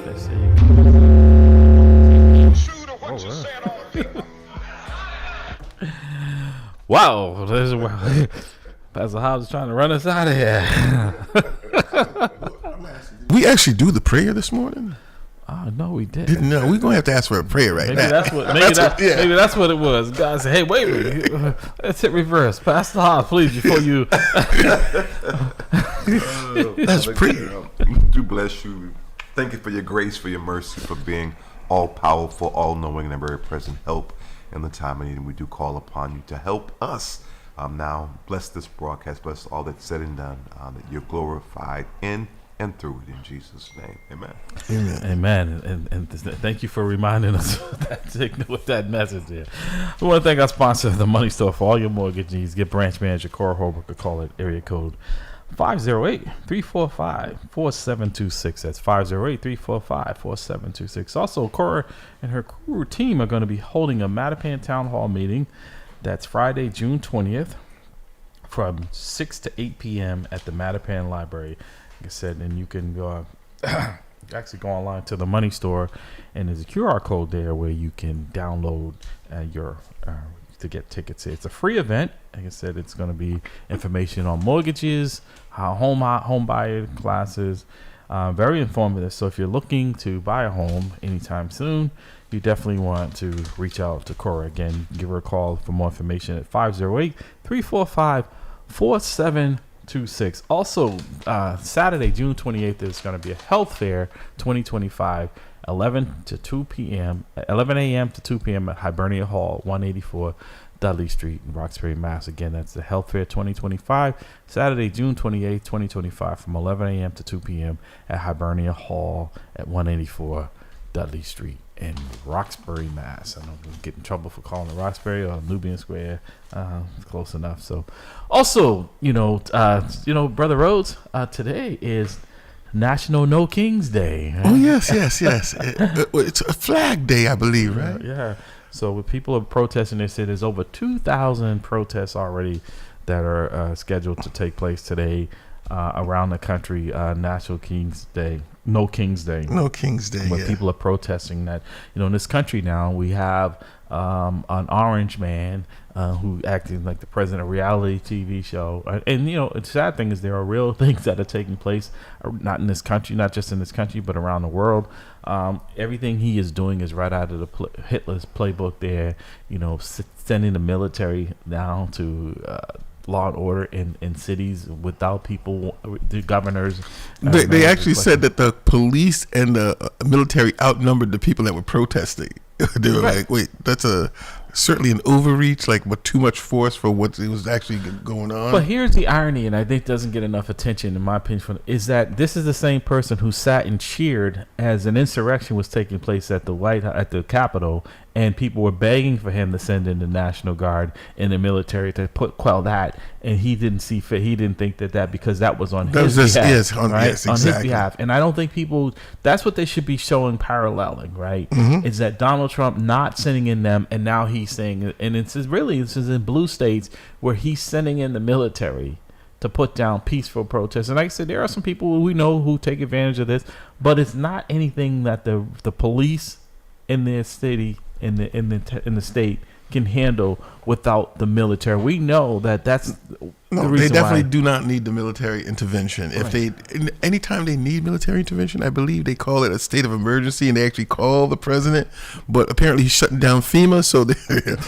Let's see. Wow, Pastor Hobbs trying to run us out of here. We actually do the prayer this morning. Oh no, we didn't. Didn't know. We're gonna have to ask for a prayer right now. Maybe that's what it was. God said, "Hey, wait a minute. Let's hit reverse." Pastor Hobbs, please, before you. Let's pray. Do bless you. Thank you for your grace, for your mercy, for being all powerful, all knowing, and a very present help in the time of need. And we do call upon you to help us. Now, bless this broadcast, bless all that's said and done, that you're glorified in and through it, in Jesus' name. Amen. Amen. And thank you for reminding us of that signal with that message there. We want to thank our sponsor, the Money Store, for all your mortgage needs. Get branch manager Cora Holbrook, or call it area code 508-345-4726. That's 508-345-4726. Also, Cora and her crew team are going to be holding a Mattapan Town Hall meeting. That's Friday, June 20th from 6 to 8 p.m. at the Mattapan Library. Like I said, and you can go actually go online to the Money Store, and there's a QR code there where you can download your to get tickets. It's a free event. Like I said, it's going to be information on mortgages, how home buyer classes, very informative. So if you're looking to buy a home anytime soon, you definitely want to reach out to Cora. Again, give her a call for more information at 508-345-4726. Also, Saturday, June 28th, there's going to be a health fair 2025, 11 a.m. to 2 p.m. at Hibernia Hall, 184 Dudley Street in Roxbury, Mass. Again, that's the health fair 2025, Saturday, June 28th, 2025, from 11 a.m. to 2 p.m. at Hibernia Hall at 184 Dudley Street in Roxbury, Mass. I know we'll get in trouble for calling it Roxbury or Nubian Square. Close enough. So, also, Brother Rhodes, today is National No Kings Day. Oh yes. It's a flag day, I believe, right? Yeah. So, with people are protesting, they said there's over 2,000 protests already that are scheduled to take place today around the country. National Kings Day. No King's Day. No King's Day. Where people are protesting that, in this country now we have an orange man who acting like the president of a reality TV show. And, the sad thing is there are real things that are taking place, not in this country, not just in this country, but around the world. Everything he is doing is right out of the Hitler's playbook there, sending the military down to law and order in cities without people, the governors. They actually said that the police and the military outnumbered the people that were protesting. They were like, wait, that's certainly an overreach, but too much force for what was actually going on. But here's the irony, and I think doesn't get enough attention, in my opinion, is that this is the same person who sat and cheered as an insurrection was taking place at the Capitol, and people were begging for him to send in the National Guard and the military to quell that, and he didn't see fit. He didn't think that because that was on his behalf, on his behalf. And I don't think people. That's what they should be showing, paralleling, right? Mm-hmm. Is that Donald Trump not sending in them, and now he's saying, and this is in blue states where he's sending in the military to put down peaceful protests. And like I said, there are some people we know who take advantage of this, but it's not anything that the police in their city, in the state, can handle without the military. We know that's the reason they definitely do not need the military intervention. Right. If anytime they need military intervention, I believe they call it a state of emergency, and they actually call the president. But apparently he's shutting down FEMA, so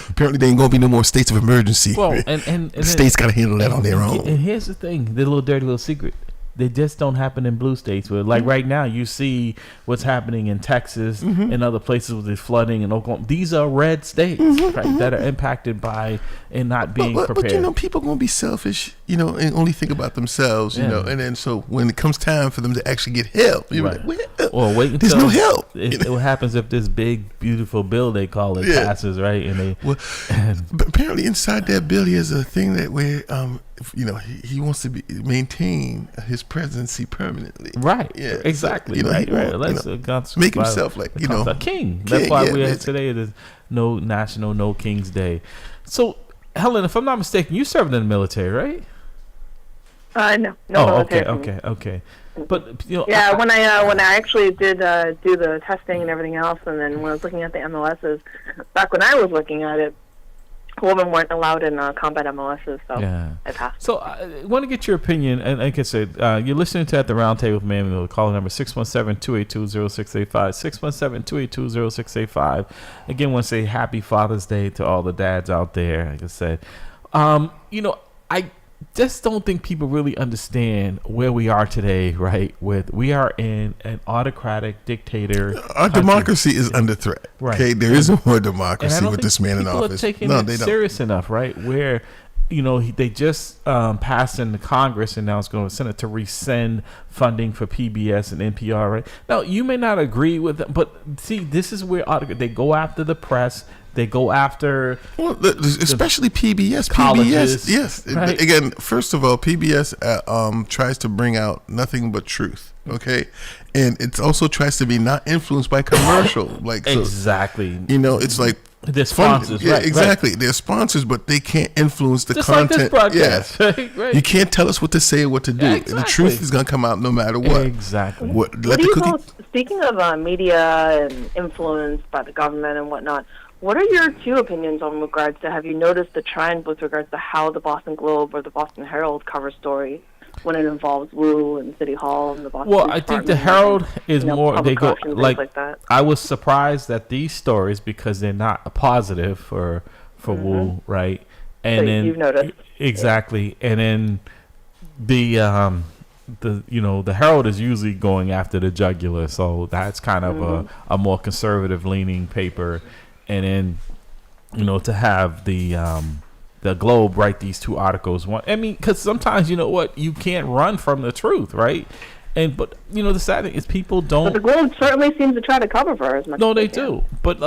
apparently there ain't gonna be no more states of emergency. Well, and the states gotta handle that on their own. And here's the thing: the little dirty secret. They just don't happen in blue states. Where, right now, you see what's happening in Texas and other places with the flooding in Oklahoma. These are red states, right, that are impacted by and not being prepared. But people gonna be selfish, and only think about themselves, and then so when it comes time for them to actually get help, you're like, well, wait until there's no help. What happens if this big beautiful bill they call it passes, right? And but apparently inside that bill is a thing that where he wants to maintain his presidency permanently. Right. Yeah. Exactly. Right. Let's make himself a king. That's why we're here today. There's no National No Kings Day. So, Helen, if I'm not mistaken, you served in the military, right? No. Oh, okay. But Yeah, when I actually did do the testing and everything else, and then when I was looking at the MLSs, back when I was looking at it, women weren't allowed in combat MLSs, so I passed. So I want to get your opinion, and like I said, you're listening to At the Roundtable with MAMLEO. Call number 617-282-0685, 617-282-0685. Again, want to say Happy Father's Day to all the dads out there. Like I said, I just don't think people really understand where we are today, right? We are in an autocratic dictator. Our democracy is under threat. Right. Okay, there isn't more democracy with this man in people office. Are taking it serious enough, right? Where they just passed in the Congress, and now it's going to the Senate to rescind funding for PBS and NPR. Right now, you may not agree with them, but see, this is where they go after the press. They go after, especially PBS. Colleges, PBS, yes. Right? Again, first of all, PBS tries to bring out nothing but truth. Okay, and it also tries to be not influenced by commercial. Exactly. It's like they're sponsors. Yeah, right, exactly. Right. They're sponsors, but they can't influence the just content. Like this broadcast. Yeah, right. You can't tell us what to say or what to do. Exactly. The truth is going to come out no matter what. Exactly. What do you call, speaking of media and influence by the government and whatnot, what are your two opinions on regards to, have you noticed the trend with regards to how the Boston Globe or the Boston Herald cover stories when it involves Wu and City Hall and the Boston Well, I think the Herald is more, they go, like that. I was surprised at these stories because they're not a positive for Wu, right? And so then you've noticed. Exactly. And then the Herald is usually going after the jugular, so that's kind of a more conservative leaning paper. And then, to have the Globe write these two articles. Because sometimes, you can't run from the truth, right? But the sad thing is people don't. But the Globe certainly seems to try to cover for as much. No, they do. But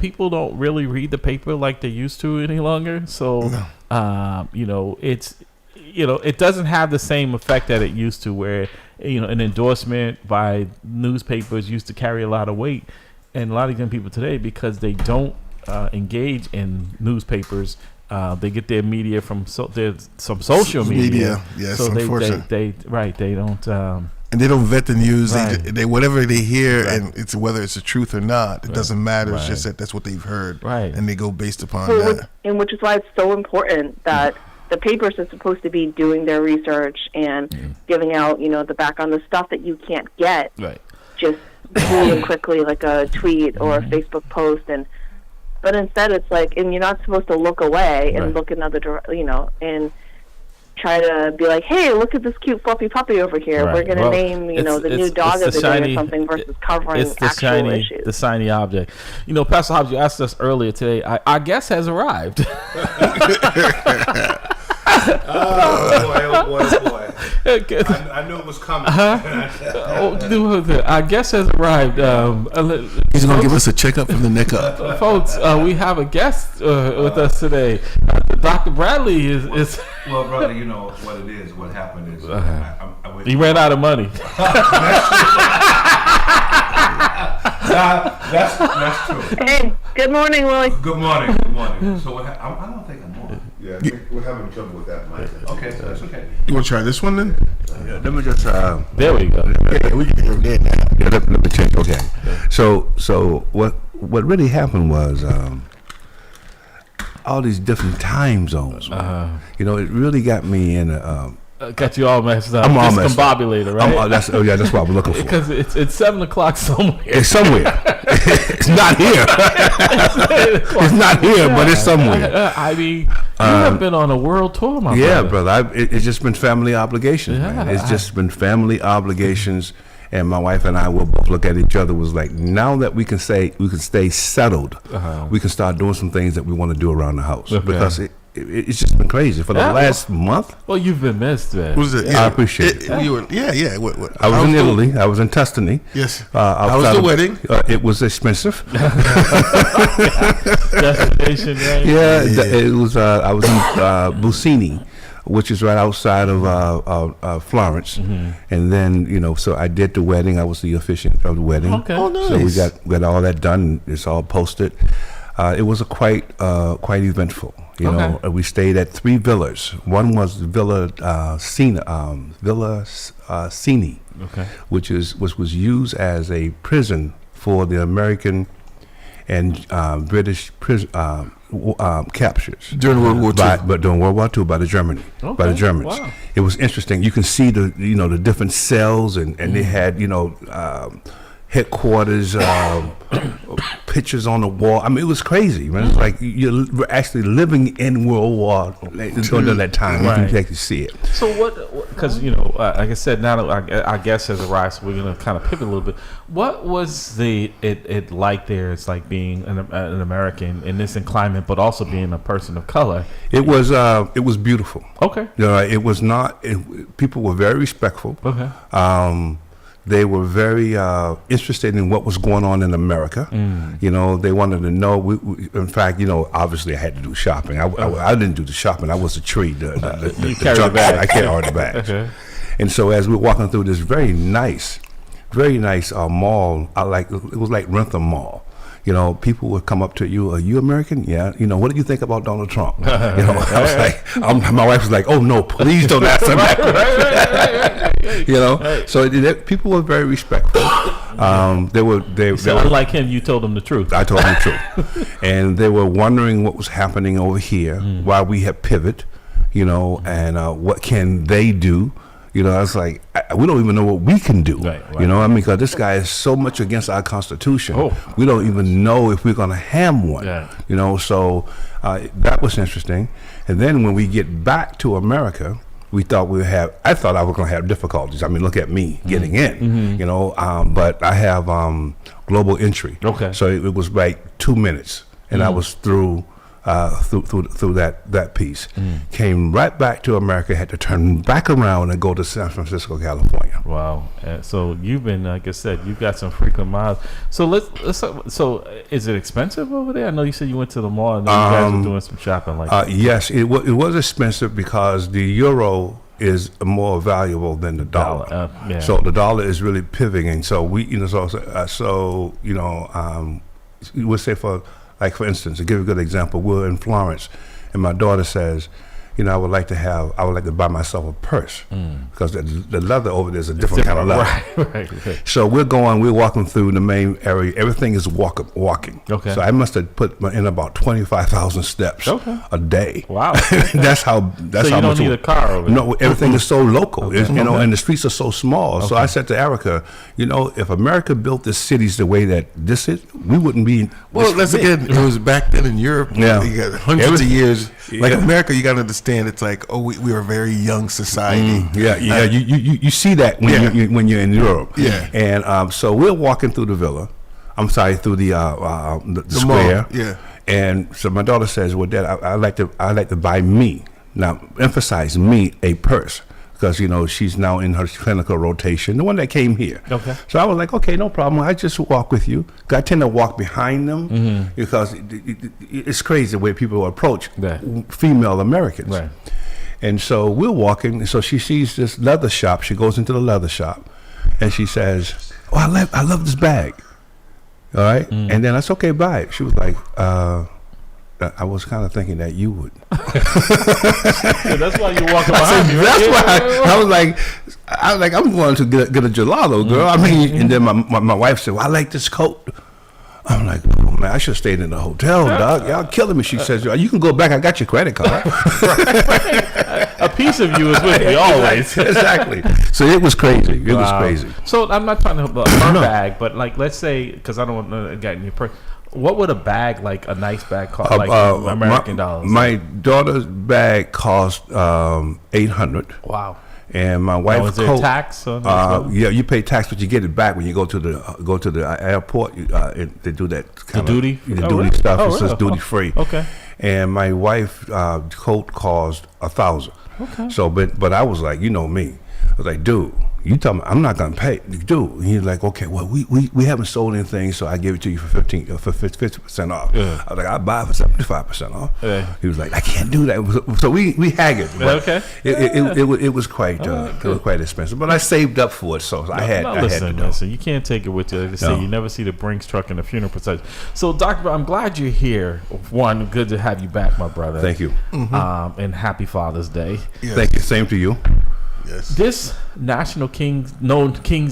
people don't really read the paper like they used to any longer. So, it's. It doesn't have the same effect that it used to, where an endorsement by newspapers used to carry a lot of weight. And a lot of young people today, because they don't engage in newspapers, they get their media from some social media. Yes, so unfortunate. They don't. And they don't vet the news. Right. They whatever they hear, Right. and it's whether it's the truth or not. It doesn't matter. It's just that's what they've heard, right? And they go based upon So that. and which is why it's so important that the papers are supposed to be doing their research and giving out, the background, the stuff that you can't get. Right. Just really quickly, like a tweet or a Facebook post, but instead it's like, and you're not supposed to look away and look another, and try to be like, hey, look at this cute fluffy puppy over here. Right. We're going to name, the new dog of the day or something versus covering actual issues. The shiny object. Pastor Hobbs, you asked us earlier today. Our guest has arrived. Oh boy. I knew it was coming. Our guest has arrived. He's going to give us a checkup from the neck up. Folks, we have a guest with us today. Dr. Bradley is. Well, brother, you know what it is. What happened is He ran out of money. That's true. Hey, good morning, Willie. Good morning. So I don't think I'm on. Yeah, I think we're having trouble with that mic. Okay, so that's okay. You want to try this one then? Yeah, let me just. There we go. Yeah, we can hear it now. Yeah, let me change. Okay. So what really happened was all these different time zones. It really got me in a. Got you all messed up. I'm all messed up. Discombobulated, right? That's what I'm looking for. Because it's 7:00 somewhere. It's somewhere. It's not here. It's not here, but it's somewhere. You have been on a world tour, my brother. Yeah, brother. It's just been family obligations, man. It's just been family obligations. And my wife and I will both look at each other, was like, now that we can stay settled, we can start doing some things that we want to do around the house. Okay. Because it's just been crazy for the last month. Well, you've been missed, man. What was it? I appreciate it. You were, yeah. What? I was in Italy. I was in Tuscany. Yes. How was the wedding? It was expensive. Destination, right? Yeah, it was. I was in Busini, which is right outside of Florence, and then so I did the wedding. I was the officiant of the wedding. Okay. Oh, nice. So we got all that done. It's all posted. It was quite eventful. You know, we stayed at 3 villas. One was Villa Cini, which was used as a prison for the American and British captures During World War II. but during World War II by the Germans. Wow. It was interesting. You can see the different cells, and they had headquarters pictures on the wall. I mean, it was crazy, man. It's like you're actually living in World War during that time. Right. You can actually see it. So what? Because like I said, now that our guest has arrived, so we're gonna kind of pivot a little bit. What was it like there? It's like being an American in this climate, but also being a person of color. It was beautiful. Okay. It was not. People were very respectful. Okay. They were very interested in what was going on in America. They wanted to know. In fact, obviously I had to do shopping. I didn't do the shopping. I was a tree. You carry the bag. I carried the bags. Okay. And so as we were walking through this very nice mall, it was like Rentham Mall. People would come up to you. Are you American? Yeah. What do you think about Donald Trump? I was like, my wife was like, oh no, please don't ask him that. So people were very respectful. So unlike him, you told them the truth. I told them the truth, and they were wondering what was happening over here, why we had pivot, and what can they do. I was like, we don't even know what we can do. Right. Because this guy is so much against our Constitution. We don't even know if we're going to have one. Yeah. So that was interesting. And then when we get back to America, I thought I was going to have difficulties. I mean, look at me getting in, but I have global entry. Okay. So it was like 2 minutes, and I was through that piece. Came right back to America, had to turn back around and go to San Francisco, California. Wow. So you've been, like I said, you've got some frequent miles. So so is it expensive over there? I know you said you went to the mall and you guys were doing some shopping like that. Yes, it was expensive because the euro is more valuable than the dollar. So the dollar is really pivoting. So we, we'll say for instance, to give a good example, we're in Florence, and my daughter says, I would like to buy myself a purse because the leather over there is a different kind of leather. Right. So we're walking through the main area. Everything is walking. Okay. So I must have put in about 25,000 steps a day. Wow. That's how. So you don't need a car over there. No, everything is so local. And the streets are so small. So I said to Erica, if America built the cities the way that this is, we wouldn't be. Well, let's again. It was back then in Europe. Yeah. You got hundreds of years. Like America, you got to understand. It's like, we are a very young society. You see that when you're in Europe. Yeah. And so we're walking through the villa. I'm sorry, through the square. Mall. Yeah. And so my daughter says, "Well, Dad, I like to buy me, now emphasize me, a purse." Because she's now in her clinical rotation, the one that came here. Okay. So I was like, okay, no problem. I just walk with you. I tend to walk behind them because it's crazy the way people approach female Americans. Right. And so we're walking. So she sees this leather shop. She goes into the leather shop, and she says, "Oh, I love this bag." All right. And then I said, "Okay, buy it." She was like, I was kind of thinking that you would. That's why you're walking behind me. That's why I was like, I'm going to get a gelato, girl. I mean, and then my wife said, "Well, I like this coat." I'm like, "Oh man, I should have stayed in the hotel, dog. Y'all killing me." She says, "You can go back. I got your credit card." A piece of you is with me always. Exactly. So it was crazy. It was crazy. So I'm not trying to her bag, but like, let's say, because I don't want to get in your purse. What would a bag, like a nice bag, cost? Like American dollars? My daughter's bag cost $800. Wow. And my wife's is there coat, tax on yeah, you pay tax, but you get it back when you go to the airport. They do that kind duty stuff. Oh, it's just duty free. Okay. And my wife's coat cost $1,000. Okay. So, but I was like, me, I was like, dude, You tell me I'm not gonna pay, dude. And he's like, okay, well, we haven't sold anything, so I give it to you for 50% off. Yeah. I was like, I'll buy it for 75% off. Yeah. He was like, I can't do that. So we haggled. But Okay. It was quite expensive, but I saved up for it, so I had to do it. Listen, you can't take it with you. Like I say, No. you never see the Brinks truck in the funeral procession. So, Doctor, I'm glad you're here. One, good to have you back, my brother. Thank you. And happy Father's Day. Yes. Thank you. Same to you. Yes. This National King's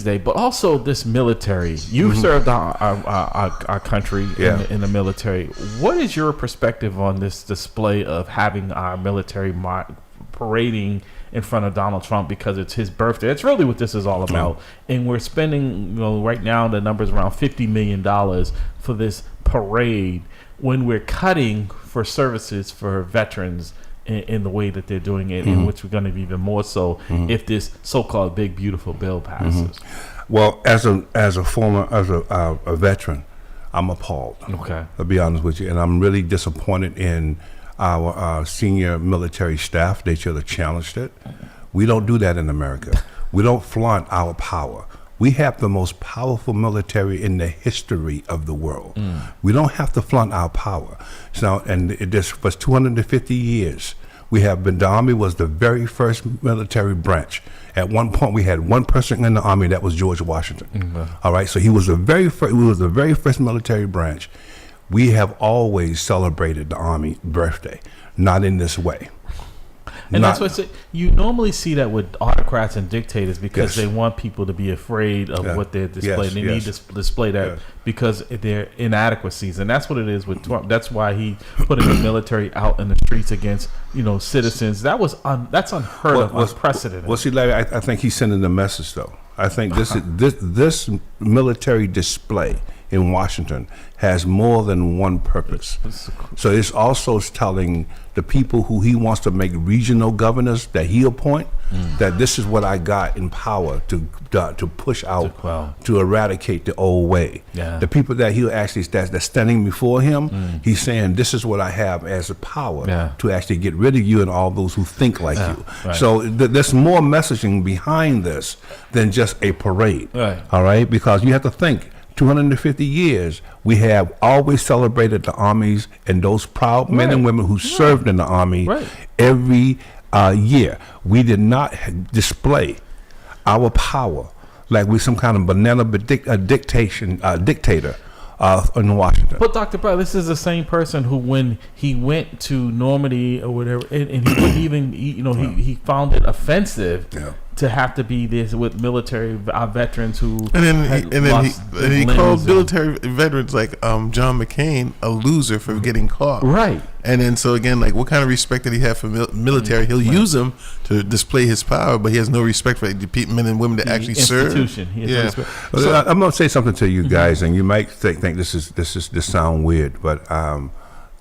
Day, but also this military. You've served our country Yeah. in the military. What is your perspective on this display of having our military parading in front of Donald Trump because it's his birthday? It's really what this is all about. And we're spending, right now the number's around $50 million for this parade when we're cutting for services for veterans in the way that they're doing it, in which we're going to be even more so if this so-called big beautiful bill passes. Well, as a veteran, I'm appalled. Okay. I'll be honest with you, and I'm really disappointed in our senior military staff. They should have challenged it. We don't do that in America. We don't flaunt our power. We have the most powerful military in the history of the world. We don't have to flaunt our power. So, and this for 250 years, the Army was the very first military branch. At one point, we had one person in the Army, that was George Washington. All right, so he was the very first military branch. We have always celebrated the Army birthday, not in this way. And that's what you normally see that with autocrats and dictators because Yes. they want people to be afraid of what they're displaying. They need to display that because of their inadequacies, and that's what it is with Trump. That's why he putting the military out in the streets against citizens. That's unheard of, unprecedented. Well, see, Larry, I think he's sending a message though. I think this military display in Washington has more than one purpose. So it's also telling the people who he wants to make regional governors that he appoint that this is what I got in power to push out to eradicate the old way. Yeah. The people that he'll actually that's standing before him, he's saying this is what I have as a power to actually get rid of you and all those who think like you. Right. So there's more messaging behind this than just a parade. Right. All right, because you have to think. 250 years, we have always celebrated the armies and those proud men and women who served in the Army every year. We did not display our power like we're some kind of banana dictator in Washington. But Dr. Brown, this is the same person who, when he went to Normandy or whatever, and he wouldn't even, he found it offensive to have to be this with military veterans who And then he called military veterans like John McCain a loser for getting caught. Right. And then so again, like what kind of respect did he have for military? He'll use them to display his power, but he has no respect for the men and women that actually serve. I'm gonna say something to you guys, and you might think this sound weird, but I'm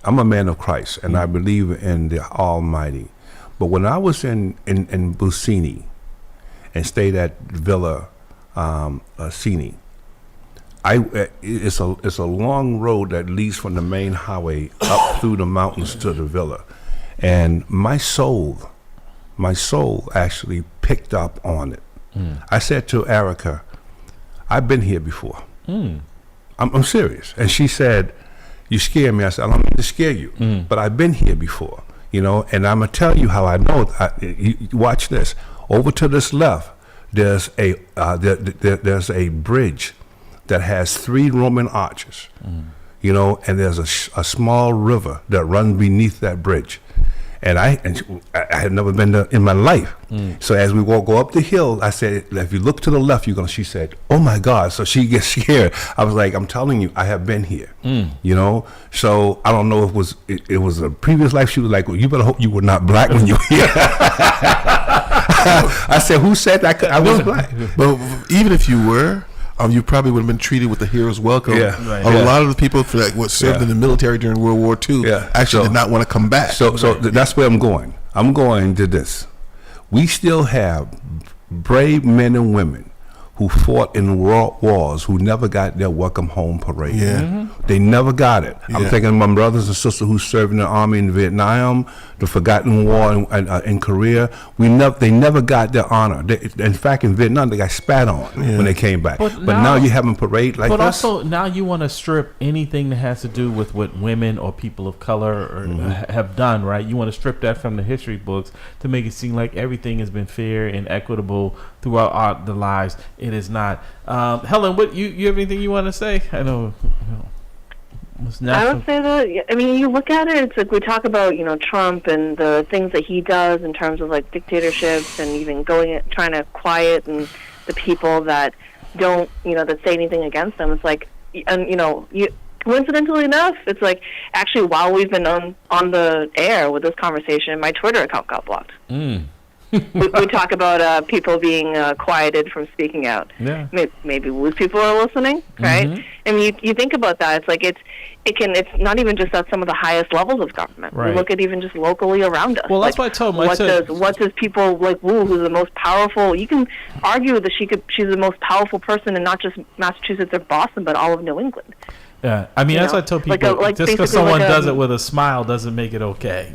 a man of Christ, and I believe in the Almighty. But when I was in Busini and stayed at Villa Cini, it's a long road that leads from the main highway up through the mountains to the villa, and my soul actually picked up on it. I said to Erica, I've been here before. I'm serious. And she said, you scare me. I said, I don't mean to scare you, but I've been here before, and I'm going to tell you how I know. Watch this. Over to this left, there's a bridge that has 3 Roman arches, and there's a small river that runs beneath that bridge. And I had never been there in my life. So as we go up the hill, I said, if you look to the left, she said, oh my God. So she gets scared. I was like, I'm telling you, I have been here, So I don't know if it was a previous life. She was like, well, you better hope you were not black when you were here. I said, who said I was black? But even if you were, you probably would have been treated with the hero's welcome. A lot of the people who served in the military during World War II actually did not want to come back. So that's where I'm going. I'm going to this. We still have brave men and women who fought in world wars who never got their welcome home parade. Yeah. They never got it. I'm Yeah. thinking of my brothers and sisters who served in the army in Vietnam, the forgotten war in Korea. They never got their honor. In fact, in Vietnam, they got spat on when they came back. But now you have a parade like this. But also now you want to strip anything that has to do with what women or people of color have done, right? You want to strip that from the history books to make it seem like everything has been fair and equitable throughout the lives. It is not. Helen, what you have anything you want to say? I know. I would say that, I mean, you look at it, it's like we talk about, Trump and the things that he does in terms of, like, dictatorships and even trying to quiet and the people that don't, that say anything against them. It's like, and, coincidentally enough, it's like, actually, while we've been on the air with this conversation, my Twitter account got blocked. We talk about people being quieted from speaking out. Yeah. Maybe those people are listening, right? I mean, you think about that. It's like it's not even just at some of the highest levels of government. Right. We look at even just locally around us. Well, that's why I told him. What does people like Wu, who's the most powerful? You can argue that she's the most powerful person in not just Massachusetts or Boston, but all of New England. Yeah, I mean, that's what I tell people. Just because someone does it with a smile doesn't make it okay,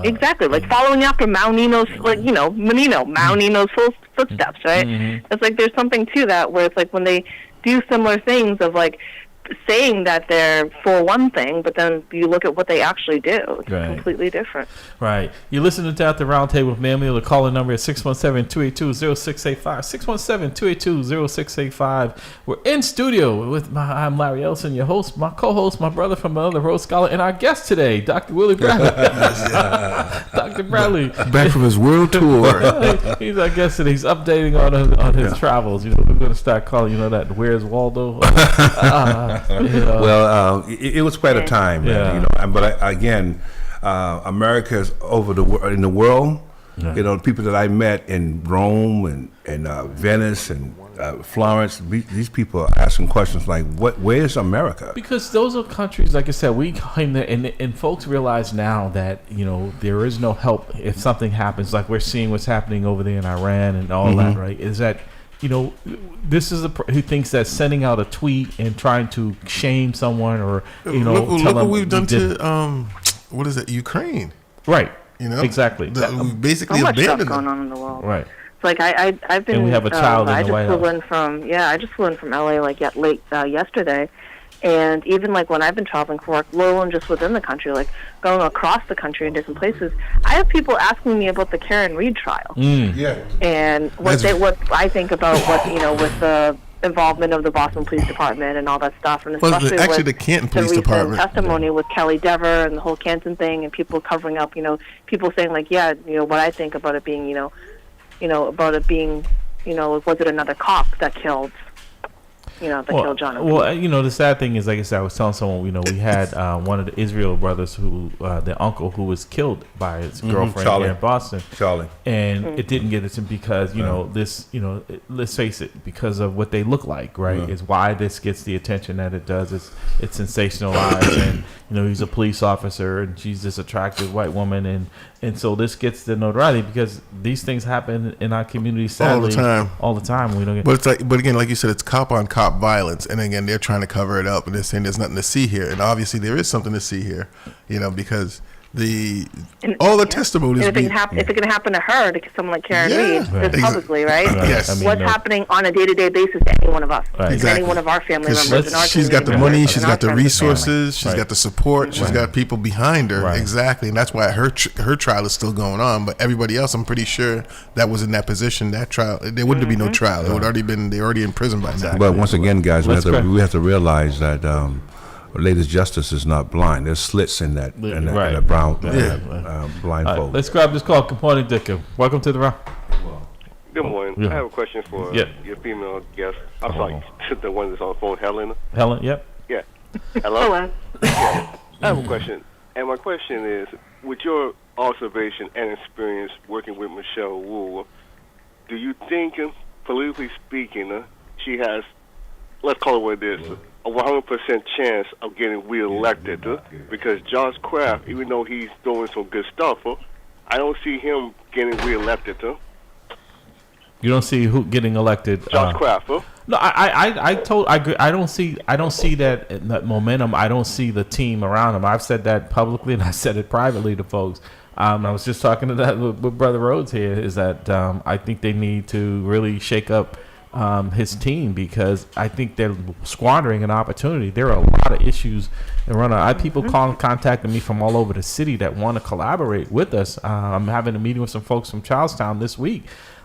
Exactly, like following after Mao Nino's, Mao Nino's footsteps, right? It's like there's something to that where it's like when they do similar things of like saying that they're for one thing, but then you look at what they actually do. It's completely different. Right. You're listening to At the Round Table with MAMLEO. The calling number is 617-282-0685. 617-282-0685. We're in studio with I'm Larry Ellison, your host, my co-host, my brother from another Rhodes Scholar, and our guest today, Dr. Willie Bradley. Dr. Bradley. Back from his world tour. He's our guest today. He's updating on his travels. We're going to start calling, that Where's Waldo? Well, it was quite a time, man, But again, America's in the world. Yeah. People that I met in Rome and Venice and Florence, these people are asking questions like, where's America? Because those are countries, like I said, we came there, and folks realize now that, there is no help if something happens, like we're seeing what's happening over there in Iran and all that, right? Is that, this is who thinks that sending out a tweet and trying to shame someone or, look what we've done to, what is it, Ukraine? Right. Exactly. We basically so much stuff abandoned going them. on in the world. Right. It's like I've been. And we have a child in the White House. I just flew in from LA like late yesterday, and even like when I've been traveling for work, let alone just within the country, like going across the country in different places, I have people asking me about the Karen Reed trial. Yeah. And what I think about with the involvement of the Boston Police Department and all that stuff, and especially actually the Canton Police Department testimony with Kelly Dever and the whole Canton thing, and people covering up, people saying like, what I think about it being, was it another cop that killed, killed John? Well, the sad thing is, like I said, I was telling someone, we had one of the Israel brothers who, the uncle who was killed by his girlfriend here in Boston. Charlie. And it didn't get to him because, this, let's face it, because of what they look like, right, is why this gets the attention that it does. It's sensationalized, and, he's a police officer, and she's this attractive white woman, and so this gets the notoriety because these things happen in our community, sadly, all the time. We don't get. But again, like you said, it's cop on cop violence, and again, they're trying to cover it up, and they're saying there's nothing to see here, and obviously there is something to see here, because all the testimonies. If it can happen to her, to someone like Karen Reed, publicly, right? Yes. What's happening on a day-to-day basis to any one of us, exactly. any one of our family members? She's got the money, she's got the resources, she's got the support, she's got people behind her, exactly, and that's why her trial is still going on. But everybody else, I'm pretty sure that was in that position. That trial, there wouldn't be no trial. It would already been. They're already in prison by now. But once again, guys, we have to realize that. Ladies' justice is not blind. There's slits in that brown blindfold. Let's grab this call. Good morning, Dicka. Welcome to the round. Good morning. Yeah. I have a question for your female guest. I'm sorry, the one that's on the phone, Helen. Helen, yep. Yeah. Hello? Yeah. I have a question. And my question is, with your observation and experience working with Michelle Wu, do you think, politically speaking, she has, let's call it what it is, a 100% chance of getting reelected? Because Josh Kraft, even though he's doing some good stuff, I don't see him getting reelected. You don't see who getting elected. Josh Kraft, huh? No, I agree. I don't see that momentum. I don't see the team around him. I've said that publicly and I said it privately to folks. I was just talking to that with Brother Rhodes here. Is that I think they need to really shake up his team, because I think they're squandering an opportunity. There are a lot of issues and people contacting me from all over the city that want to collaborate with us. I'm having a meeting with some folks from Charlestown this week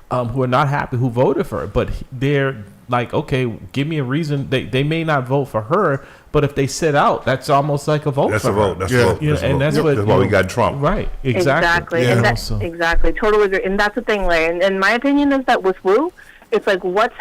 who are not happy, who voted for it, but they're like, okay, give me a reason. They may not vote for her, but if they sit out, that's almost like a vote. That's for a vote. her. That's Yeah. a vote. You know, That's a and vote. that's Yep. what That's why we got Trump. Right. Exactly. And Yeah. exactly. Totally agree. And that's the thing, Larry. And my opinion is that with Wu, it's like what's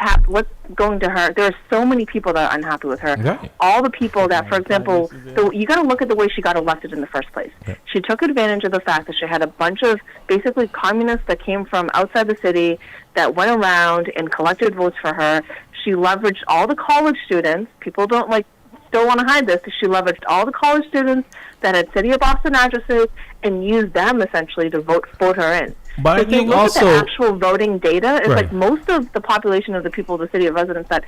going to her. There are so many people that are unhappy with her. Right. All the people that, for example, so you got to look at the way she got elected in the first place. Yeah. She took advantage of the fact that she had a bunch of basically communists that came from outside the city that went around and collected votes for her. She leveraged all the college students. People still want to hide this, because she leveraged all the college students that had City of Boston addresses and used them essentially to vote her in. But So I if you think look also, at the actual voting data, it's Right. like most of the population of the people of the city of residents that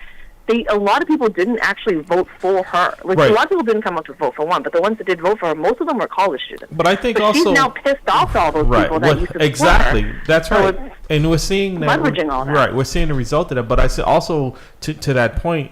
a lot of people didn't actually vote for her. Like Right. a lot of people didn't come out to vote for one, but the ones that did vote for her, most of them were college students. but I think But also she's now pissed off all those right. people that used to support Exactly. her. That's So right. it's And we're seeing that. leveraging all that. Right. We're seeing the result of that. But I said also to that point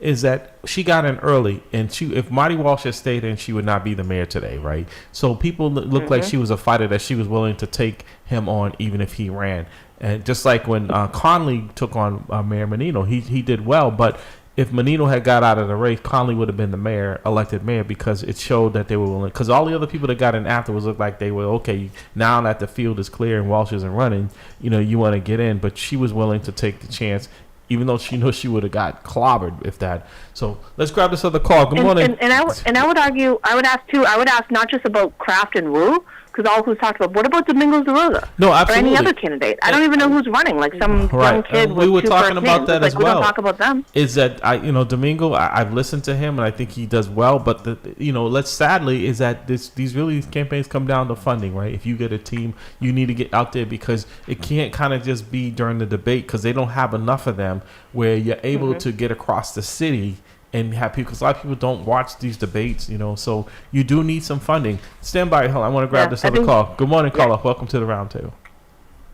is that she got in early, and if Marty Walsh had stayed in, she would not be the mayor today, right? So people looked like she was a fighter, that she was willing to take him on even if he ran. And just like when Conley took on Mayor Menino, he did well, but if Menino had got out of the race, Conley would have been the elected mayor, because it showed that they were willing. Because all the other people that got in afterwards looked like they were okay. Now that the field is clear and Walsh isn't running, you want to get in. But she was willing to take the chance, even though she knows she would have got clobbered if that. So let's grab this other call. Good morning. And I would argue, I would ask not just about Kraft and Wu, because all who's talked about, what about Domingos DeRosa? No, Or absolutely. any other candidate? I don't even know who's running, like some Right. young kid And with we were two talking first about names. that It's as like, well. We don't talk about them. Is that Domingo? I've listened to him and I think he does well. But sadly is that these campaigns come down to funding, right? If you get a team, you need to get out there, because it can't kind of just be during the debate, because they don't have enough of them where you're able to get across the city and have people, because a lot of people don't watch these debates, so you do need some funding. Stand by, hold on, I want to grab this other call. Good morning, caller. Welcome to the round table.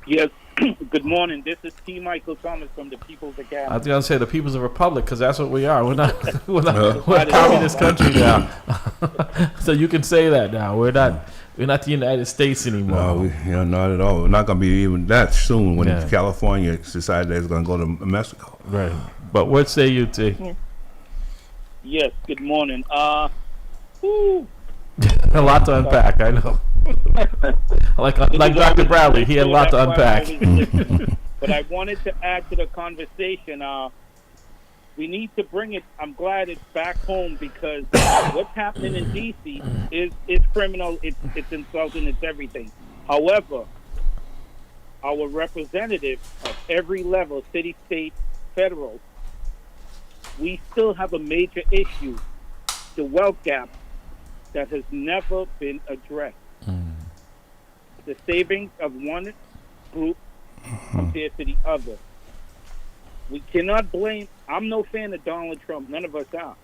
Yes. Good morning. This is T. Michael Thomas from the People's Academy. I was going to say the People's Republic, because that's what we are. We're we're a communist country now. So you can say that now. We're not the United States anymore. No, not at all. We're not going to be even that soon when Yeah. California decided they're going to go to Mexico. Right. But what say you, T? Yes. Good morning. A lot to unpack, I know. like Dr. Bradley, he had a lot to unpack. But I wanted to add to the conversation. We need to bring it. I'm glad it's back home, because what's happening in D.C. is criminal. It's insulting. It's everything. However, our representatives at every level, city, state, federal, we still have a major issue, the wealth gap, that has never been addressed. The savings of one group compared to the other. We cannot blame. I'm no fan of Donald Trump. None of us are.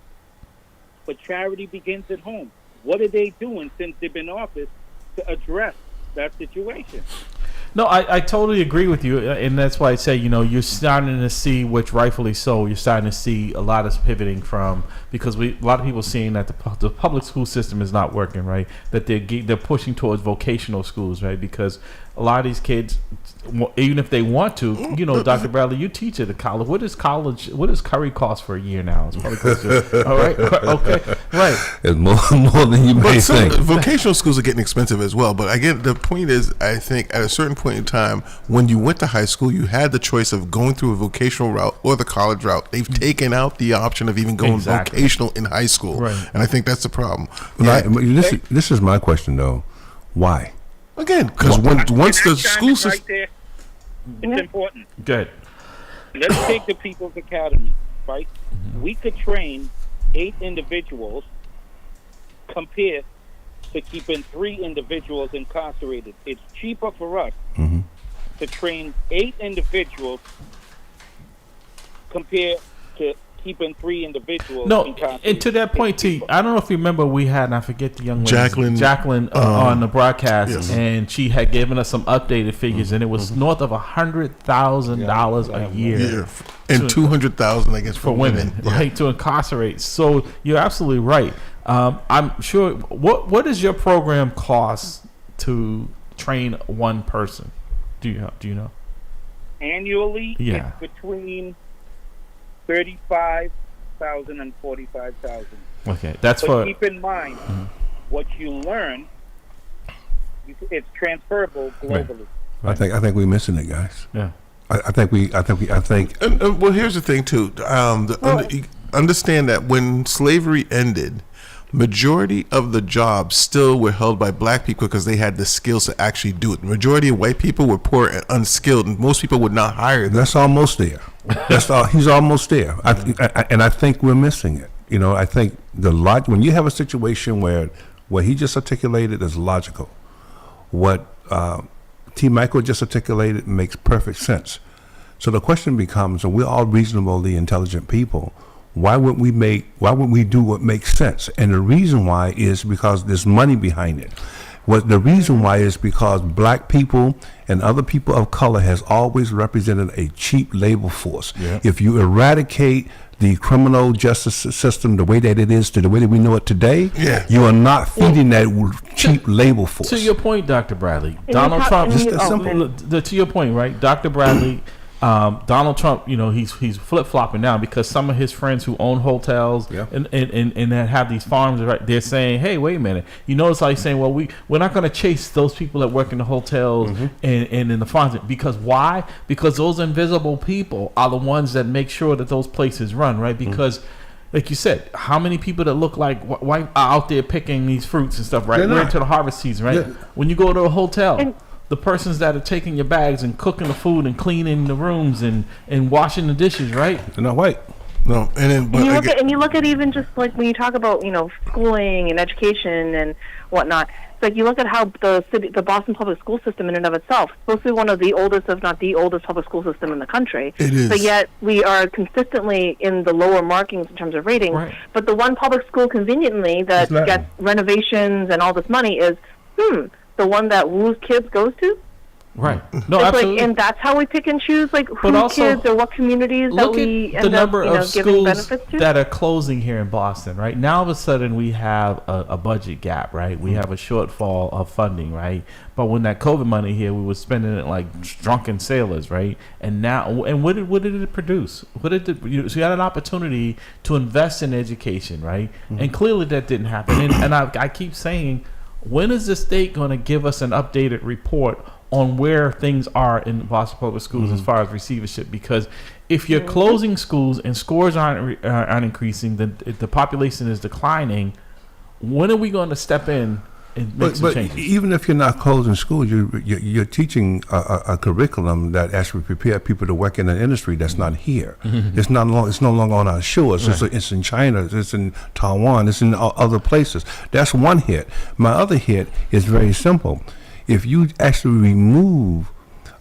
But charity begins at home. What are they doing since they've been in office to address that situation? No, I totally agree with you, and that's why I say, you're starting to see, which rightfully so, you're starting to see a lot of pivoting from, because a lot of people seeing that the public school system is not working, right? That they're pushing towards vocational schools, right? Because a lot of these kids, even if they want to, Dr. Bradley, you teach at a college. What does Curry cost for a year now? It's probably close to, all right, okay, right. It's more than you may But some think. vocational schools are getting expensive as well. But again, the point is, I think at a certain point in time, when you went to high school, you had the choice of going through a vocational route or the college route. They've taken out the option of even going Exactly. vocational in high school, Right. and I think that's the problem. But this is my question, though. Why? Again, because once the school system, right there, it's important. Good. Let's take the People's Academy, right? We could train 8 individuals compared to keeping 3 individuals incarcerated. It's cheaper for us to train 8 individuals compared to keeping 3 individuals. No, and to that point, T, I don't know if you remember, we had, and I forget the young lady, Jacqueline on the broadcast, yes. and she had given us some updated figures, and it was north of $100,000 a year. Yeah, and 200,000, I guess, for women, right, to incarcerate. So you're absolutely right. I'm sure. What does your program cost to train one person? Do you know? Annually, Yeah. it's between 35,000 and 45,000. Okay, that's But for. keep in mind, what you learn, it's transferable globally. I think we're missing it, guys. Yeah. I think. And, well, here's the thing too. Understand that when slavery ended, majority of the jobs still were held by black people because they had the skills to actually do it. The majority of white people were poor and unskilled, and most people would not hire them. That's almost there. He's almost there. And I think we're missing it. You know, I think when you have a situation where what he just articulated is logical, what T. Michael just articulated makes perfect sense. So the question becomes, and we're all reasonably intelligent people, why would we do what makes sense? And the reason why is because there's money behind it. The reason why is because black people and other people of color has always represented a cheap labor force. Yeah. If you eradicate the criminal justice system the way that it is to the way that we know it today, you are not feeding that cheap labor force. To your point, Dr. Bradley, Donald Trump. Just that simple. To your point, right, Dr. Bradley. Donald Trump, you know, he's flip flopping now because some of his friends who own hotels and that have these farms, right, they're saying, hey, wait a minute. You notice how he's saying, well, we're not going to chase those people that work in the hotels and in the farms. Because why? Because those invisible people are the ones that make sure that those places run, right? Because like you said, how many people that look like white are out there picking these fruits and stuff, right? We're into the harvest season, right? Yeah. When you go to a hotel, the persons that are taking your bags and cooking the food and cleaning the rooms and washing the dishes, right? They're not white. No, and you look at even just like when you talk about, you know, schooling and education and whatnot. It's like you look at how the Boston public school system in and of itself is supposed to be one of the oldest, if not the oldest, public school system in the country. It is. But yet we are consistently in the lower markings in terms of ratings. Right. But the one public school conveniently that gets renovations and all this money is the one that Wu's kids goes to. Right. No, absolutely. Like, and that's how we pick and choose, like, whose kids or what communities that we end up, giving benefits to. That are closing here in Boston, right? Now, all of a sudden, we have a budget gap, right? We have a shortfall of funding, right? But when that COVID money here, we were spending it like drunken sailors, right? And now, and what did it produce? So you had an opportunity to invest in education, right? And clearly that didn't happen. And I keep saying, when is the state going to give us an updated report on where things are in Boston Public Schools as far as receivership? Because if you're closing schools and scores aren't increasing, the population is declining, when are we going to step in and make some changes? Even if you're not closing schools, you're teaching a curriculum that actually prepare people to work in an industry that's not here. It's no longer on our shores. Right. It's in China. It's in Taiwan. It's in other places. That's one hit. My other hit is very simple. If you actually remove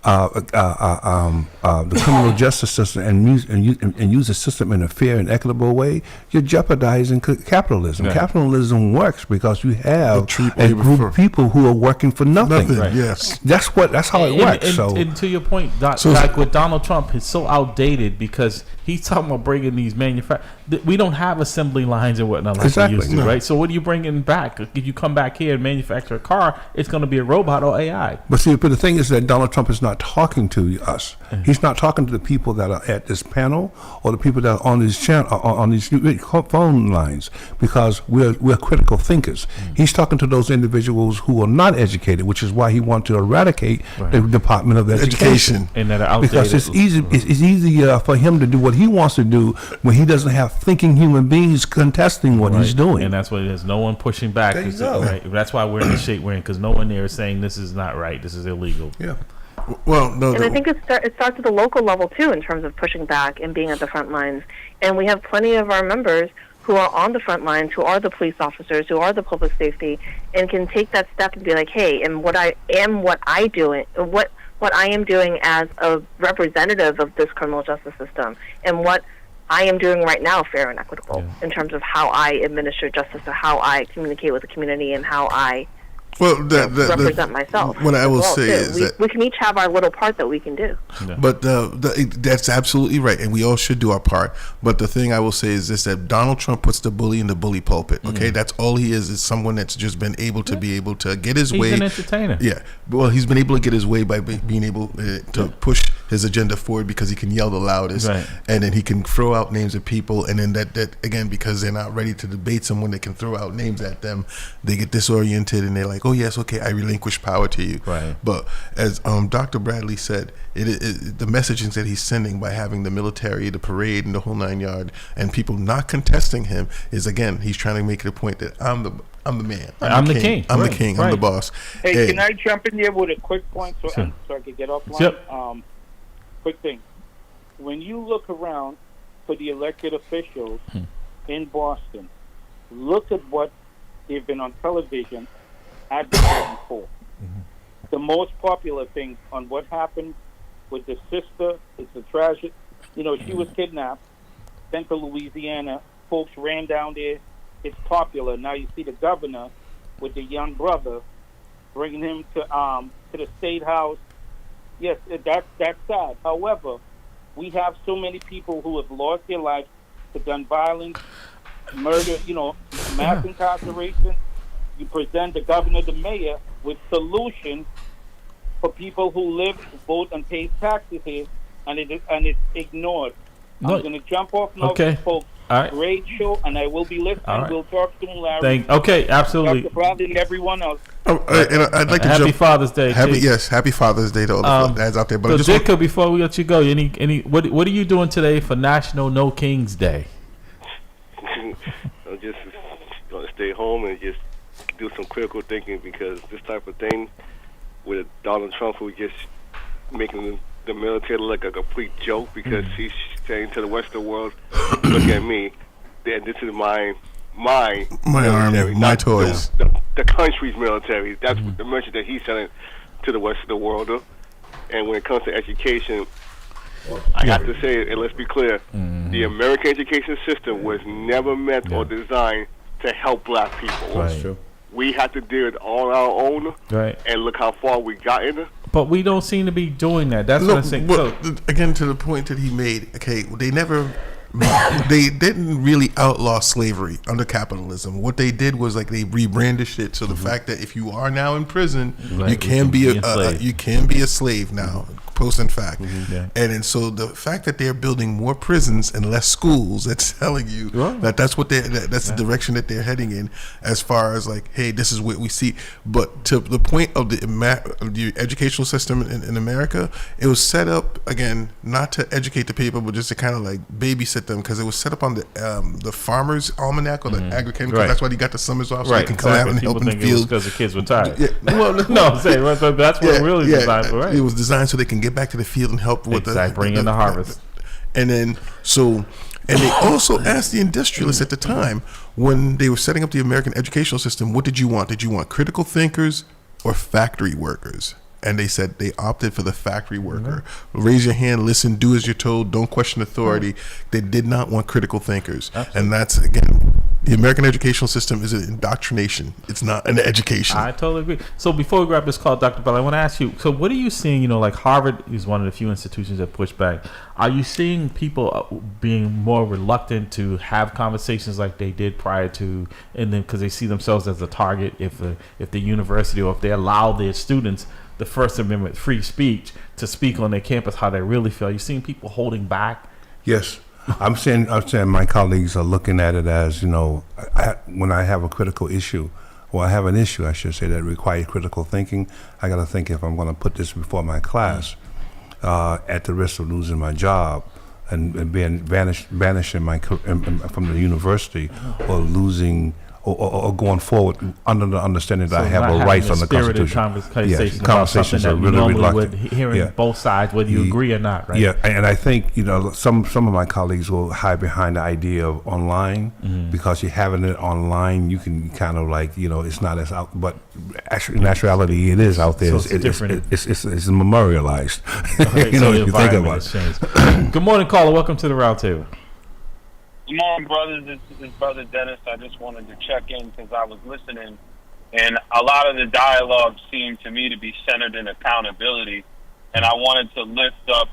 the criminal justice system and use the system in a fair and equitable way, you're jeopardizing capitalism. Yeah. Capitalism works because you have a group of people who are working for nothing. Right. Yes, that's how it works. And to your point, like with Donald Trump, it's so outdated because he's talking about bringing these we don't have assembly lines and whatnot like we used to, right? So what are you bringing back? If you come back here and manufacture a car, it's going to be a robot or AI. But the thing is that Donald Trump is not talking to us. He's not talking to the people that are at this panel or the people that are on this channel, on these phone lines, because we're critical thinkers. He's talking to those individuals who are not educated, which is why he wants to eradicate the Department of Education. And that are outdated. Because it's easier for him to do what he wants to do when he doesn't have thinking human beings contesting what he's doing. And that's what it is. No one pushing back. There you go. Right? That's why we're in the shape we're in, because no one there is saying this is not right, this is illegal. Yeah. Well, no, and I think it starts at the local level too, in terms of pushing back and being at the front lines. And we have plenty of our members who are on the front lines, who are the police officers, who are the public safety, and can take that step and be like, "Hey, what what I am doing as a representative of this criminal justice system and what I am doing right now fair and equitable in terms of how I administer justice or how I communicate with the community and how I represent myself. What I will say is that we can each have our little part that we can do. Yeah. But that's absolutely right, and we all should do our part. But the thing I will say is this: that Donald Trump puts the bully in the bully pulpit. Okay, that's all he is someone that's just been able to be able to get his way. He's an entertainer. Yeah, well, he's been able to get his way by being able to push his agenda forward because he can yell the loudest, Right. and then he can throw out names of people, and then that again, because they're not ready to debate someone that can throw out names at them, they get disoriented and they're like, oh yes, okay, I relinquish power to you. Right. But as Dr. Bradley said, the messaging that he's sending by having the military, the parade, and the whole 9 yard, and people not contesting him is, again, he's trying to make it a point that I'm the man. I'm the king. I'm Right. the king. I'm the boss. Hey, can I jump in there with a quick point so I can get offline? Yep. Quick thing. When you look around for the elected officials in Boston, look at what they've been on television advocating for. The most popular thing on what happened with the sister, it's a tragic, she was kidnapped, sent to Louisiana, folks ran down there, it's popular. Now you see the governor with the young brother, bringing him to the State House. Yes, that's sad. However, we have so many people who have lost their lives to gun violence, murder, mass incarceration. You present the governor, the mayor, with solutions for people who live, vote, and pay taxes here, and it's ignored. No. I'm going to jump off now, Okay. folks. All right. Great show, and I will be listening. All right. We'll talk soon, Larry. Okay, absolutely. Dr. Bradley and everyone else. And I'd like to Happy jump. Father's Day. Happy too. Happy Father's Day to all the dads out there. But I So, just want, Jacob, before we let you go, what are you doing today for National No Kings Day? I'm just going to stay home and just do some critical thinking, because this type of thing with Donald Trump, who just making the military look like a complete joke, because he's saying to the Western world, look at me, this is my army, my not toys. the country's military. That's the message that he's selling to the rest of the world. And when it comes to education, I have to say, and let's be clear, the American education system was never meant or designed to help black people. Right. True. We have to do it on our own, Right. and look how far we gotten. But we don't seem to be doing that. That's No, what I'm saying. but again, to the point that he made, okay, they didn't really outlaw slavery under capitalism. What they did was they rebrandished it. So the fact that if you are now in prison, Right, you can be a slave. you can be a slave now, post in fact. Yeah. And so the fact that they're building more prisons and less schools, that's telling you Right. that's what that's the direction that they're heading in, as far as hey, this is what we see. But to the point of the educational system in America, it was set up again not to educate the people, but just to kind of babysit them, because it was set up on the Farmer's Almanac or the Agri-Chem. Right. That's why you got the summers off, so Right, they can come out exactly. and People help in the think it was field. because the kids were tired. Yeah, well, No, I'm saying that's what it really designed for, right? It was designed so they can get back to the field and help with Bring in the harvest. And then and they also asked the industrialists at the time, when they were setting up the American educational system, what did you want? Did you want critical thinkers or factory workers? And they said they opted for the factory worker. Raise your hand, listen, do as you're told, don't question authority. They did not want critical thinkers. Absolutely. And that's, again, the American educational system is an indoctrination. It's not an education. I totally agree. So before we wrap this call, Dr. Bell, I want to ask you, so what are you seeing, Harvard is one of the few institutions that push back. Are you seeing people being more reluctant to have conversations like they did prior to, and then because they see themselves as a target if the university, or if they allow their students the First Amendment free speech to speak on their campus how they really feel? Are you seeing people holding back? Yes. I'm saying my colleagues are looking at it as, when I have a critical issue, or I have an issue, I should say, that requires critical thinking, I got to think if I'm going to put this before my class, at the risk of losing my job and being banished from the university, or losing or going forward under the understanding that I have not a having rights a on the spirited Constitution. conversations Yes, about conversations something are that we really normally reluctant. would hearing both sides, whether you agree or not, right? Yeah, and I think some of my colleagues will hide behind the idea of online because you're having it online. You can kind of like it's not as out, but actually, in actuality, it is out there. So it's different. It's memorialized. Okay, if so the you think environment about has it. changed. Good morning, caller. Welcome to the Roundtable. Good morning, brothers. This is Brother Dennis. I just wanted to check in because I was listening, and a lot of the dialogue seemed to me to be centered in accountability, and I wanted to lift up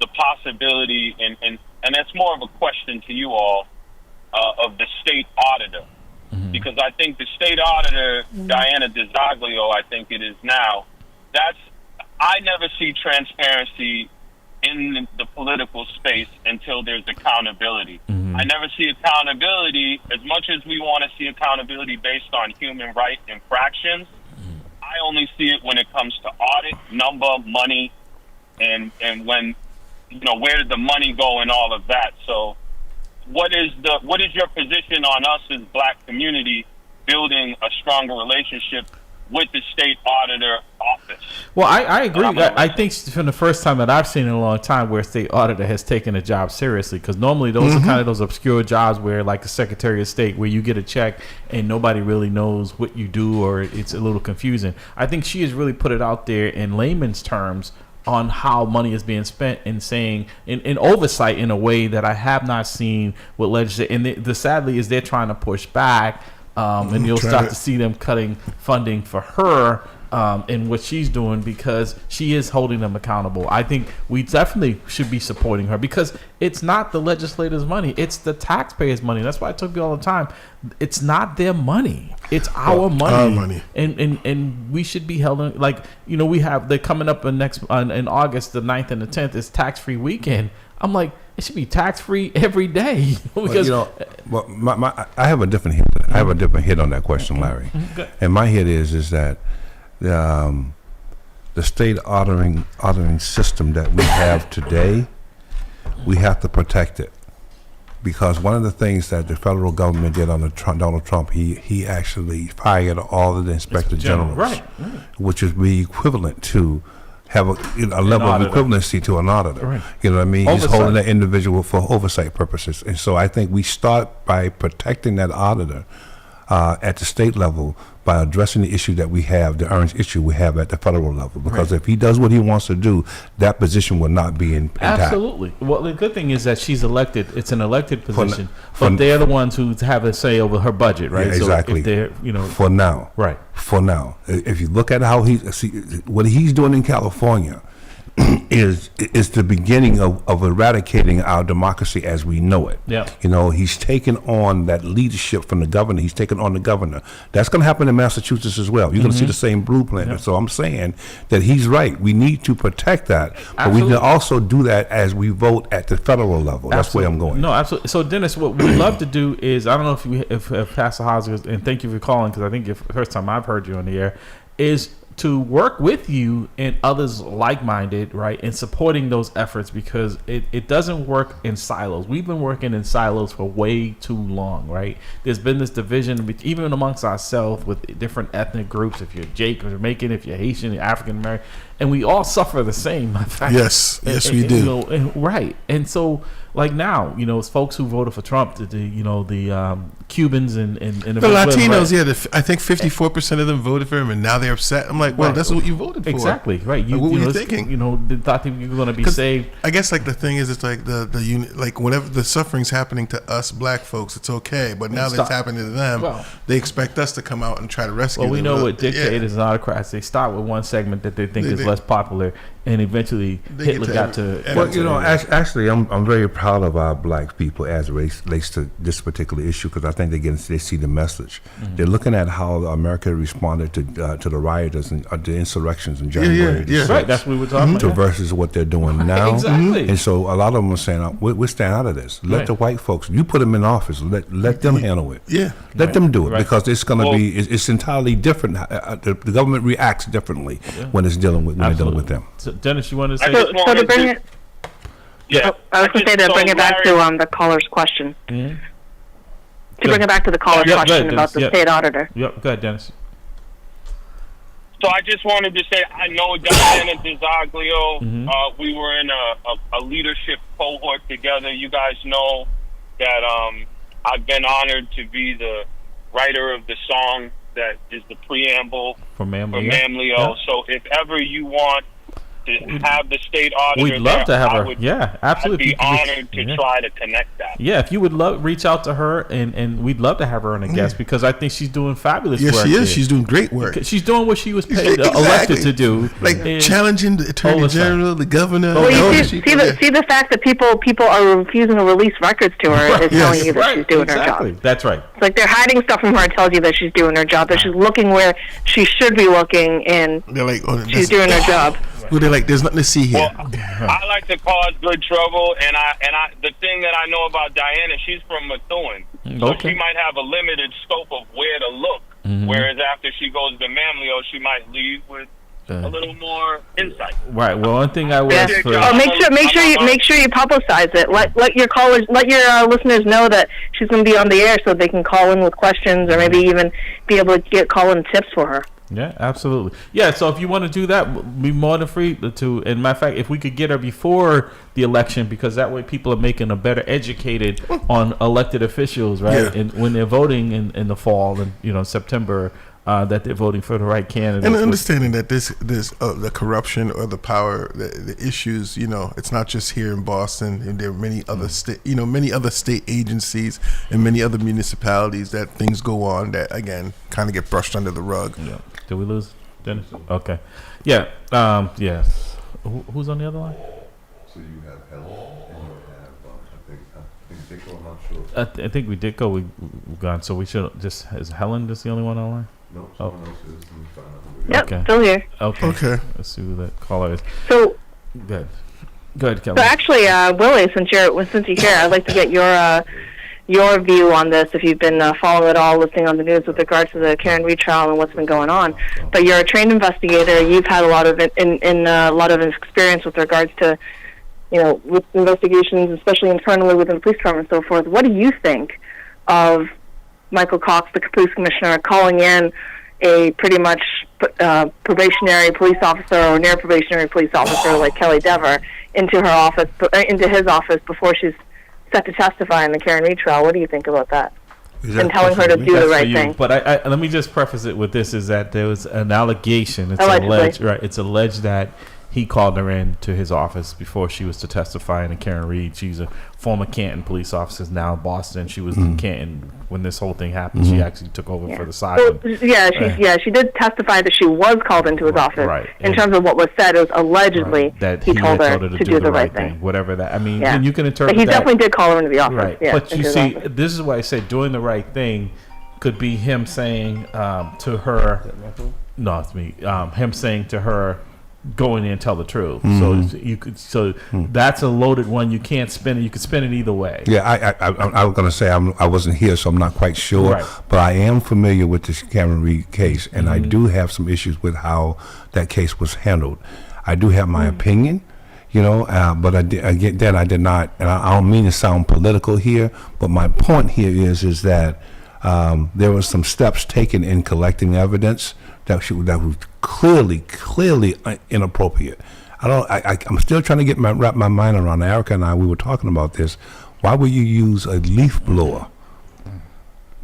the possibility, and that's more of a question to you all, of the state auditor. Because I think the state auditor, Diana DiZoglio, I think it is now, I never see transparency in the political space until there's accountability. I never see accountability as much as we want to see accountability based on human rights infractions. I only see it when it comes to audit, number, money, and when where did the money go and all of that. So what is your position on us as Black community building a stronger relationship with the state auditor office? Well, I agree. I think from the first time that I've seen in a long time where a state auditor has taken a job seriously, because normally those are kind of those obscure jobs where, like the Secretary of State, where you get a check and nobody really knows what you do, or it's a little confusing. I think she has really put it out there in layman's terms on how money is being spent, and saying in oversight in a way that I have not seen with legislation. And the sadly is they're trying to push back. And you'll start to see them cutting funding for her in what she's doing, because she is holding them accountable. I think we definitely should be supporting her, because it's not the legislators' money. It's the taxpayers' money. That's why I tell you all the time, it's not their money. It's our money. Our money. And we should be held in, they're coming up in August, the 9th and the 10th is tax-free weekend. I'm like, it should be tax-free every day. Because I have a different hit. I have a different hit on that question, Larry. And my hit is that the state auditing system that we have today, we have to protect it. Because one of the things that the federal government did under Donald Trump, he actually fired all of the inspector generals, right. which would be equivalent to have a level of equivalency to an auditor. Right. You know what I mean? Oversight. He's holding that individual for oversight purposes. And so I think we start by protecting that auditor at the state level by addressing the issue that we have, the orange issue we have at the federal level. Because if he does what he wants to do, that position will not be intact. Absolutely. Well, the good thing is that she's elected. It's an elected position, but they're the ones who have a say over her budget, right? Yeah, exactly. So if they're, for now. Right. For now. If you look at how what he's doing in California, is the beginning of eradicating our democracy as we know it. Yeah. He's taken on that leadership from the governor. He's taken on the governor. That's going to happen in Massachusetts as well. You're going to see the same blueprint. Yep. So I'm saying that he's right. We need to protect that, but we Absolutely. can also do that as we vote at the federal level. That's where I'm going. No, absolutely. So, Dennis, what we'd love to do is, I don't know if Pastor Hauser, and thank you for calling, because I think it's the first time I've heard you on the air, is to work with you and others like-minded, right, in supporting those efforts, because it doesn't work in silos. We've been working in silos for way too long, right? There's been this division, even amongst ourselves, with different ethnic groups. If you're Jake or Jamaican, if you're Haitian, you're African American, and we all suffer the same. In fact, Yes, we do. Right, and so like now, it's folks who voted for Trump, the Cubans and The Latinos, right? I think 54% of them voted for him, and now they're upset. I'm like, well, that's what you voted for. Exactly, right. What were you thinking? They thought that you were going to be saved. I guess like the thing is, it's like the unit, like whenever the suffering's happening to us Black folks, it's okay, but now that it's happening to them, they expect us to come out and try to rescue them. Well, we know with dictators and autocrats, they start with one segment that they think is less popular, and eventually Hitler got to. Well, actually, I'm very proud of our Black people as it relates to this particular issue, because I think they see the message. They're looking at how America responded to the rioters and the insurrections in January. Right, that's what we were talking about. Versus what they're doing now. Exactly. And so a lot of them are saying, we're staying out of this. Let the white folks, you put them in office, let them handle it. Yeah. Let them do it, because it's going to be, it's entirely different. The government reacts differently when it's dealing with them. So, Dennis, you want to say? So to bring it, I was going to say to bring it back to the caller's question. To bring it back to the caller's question about the state auditor. Yep, go ahead, Dennis. So I just wanted to say, I know Diana DiZoglio. We were in a leadership cohort together. You guys know that I've been honored to be the writer of the song that is the preamble for MAMLEO. Yeah. So if ever you want to have the state auditor, we'd love to have her. I'd Absolutely. be honored to try to connect that. Yeah, if you would reach out to her, and we'd love to have her on a guest because I think she's doing fabulous work. Yes, she is. Here. She's doing great work. She's doing what she was paid, elected to do, like challenging the attorney general, the governor. Well, you see the fact that people are refusing to release records to her is telling you that she's doing her job. That's right. It's like they're hiding stuff from her. It tells you that she's doing her job. That she's looking where she should be looking, and they're like, she's doing her job. Well, they're like, there's nothing to see here. Well, I like to cause good trouble, and I the thing that I know about Diana, she's from Methuen, so she might have a limited scope of where to look. Whereas after she goes to MAMLEO, she might leave with a little more insight. Right. Well, one thing I will ask for. Make sure you publicize it. Let your callers, listeners know that she's going to be on the air, so they can call in with questions, or maybe even be able to get call-in tips for her. Yeah, absolutely. Yeah, so if you want to do that, be more than free to. And matter of fact, if we could get her before the election, because that way people are making a better educated on elected officials, right? Yeah. And when they're voting in the fall and September, that they're voting for the right candidate. And understanding that this the corruption or the power, the issues, it's not just here in Boston, and there are many other many other state agencies and many other municipalities that things go on that again kind of get brushed under the rug. Yeah. Did we lose Dennis? Okay. Yeah. Yes. Who's on the other line? So you have Helen and you have I think Dicko. I'm not sure. I think we did go. We've gone. So we should just. Is Helen just the only one online? No, someone else is. Let me find out. Yep, still here. Okay. Let's see who that caller is. So good. Good, Kelly. So actually, Willie, since you're here, I'd like to get your view on this. If you've been following it all, listening on the news with regards to the Karen Reed trial and what's been going on. But you're a trained investigator. You've had a lot of a lot of experience with regards to with investigations, especially internally within the police department and so forth. What do you think of Michael Cox, the police commissioner, calling in a pretty much probationary police officer or near probationary police officer like Kelly Dever into his office before she's set to testify in the Karen Reed trial? What do you think about that? And telling her to do the right thing. But I let me just preface it with this: is that there was an allegation. It's alleged, right? It's alleged that he called her in to his office before she was to testify in the Karen Reed. She's a former Canton police officer, now in Boston. She was in Canton when this whole thing happened. She actually took over for the side. She did testify that she was called into his office. Right. In terms of what was said, it was allegedly that he told her to do the right thing. Whatever that. I mean, and you can interpret but he definitely did call her into the office. Right. Yeah, but you see, this is why I say doing the right thing could be him saying to her, no, it's me, him saying to her, go in there and tell the truth. So that's a loaded one. You can't spin it. You can spin it either way. Yeah, I was going to say I wasn't here, so I'm not quite sure. Right. But I am familiar with this Karen Reed case, and I do have some issues with how that case was handled. I do have my opinion, but I did not, and I don't mean to sound political here, but my point here is that there were some steps taken in collecting evidence that was clearly inappropriate. I'm still trying to wrap my mind around. Erica and we were talking about this. Why would you use a leaf blower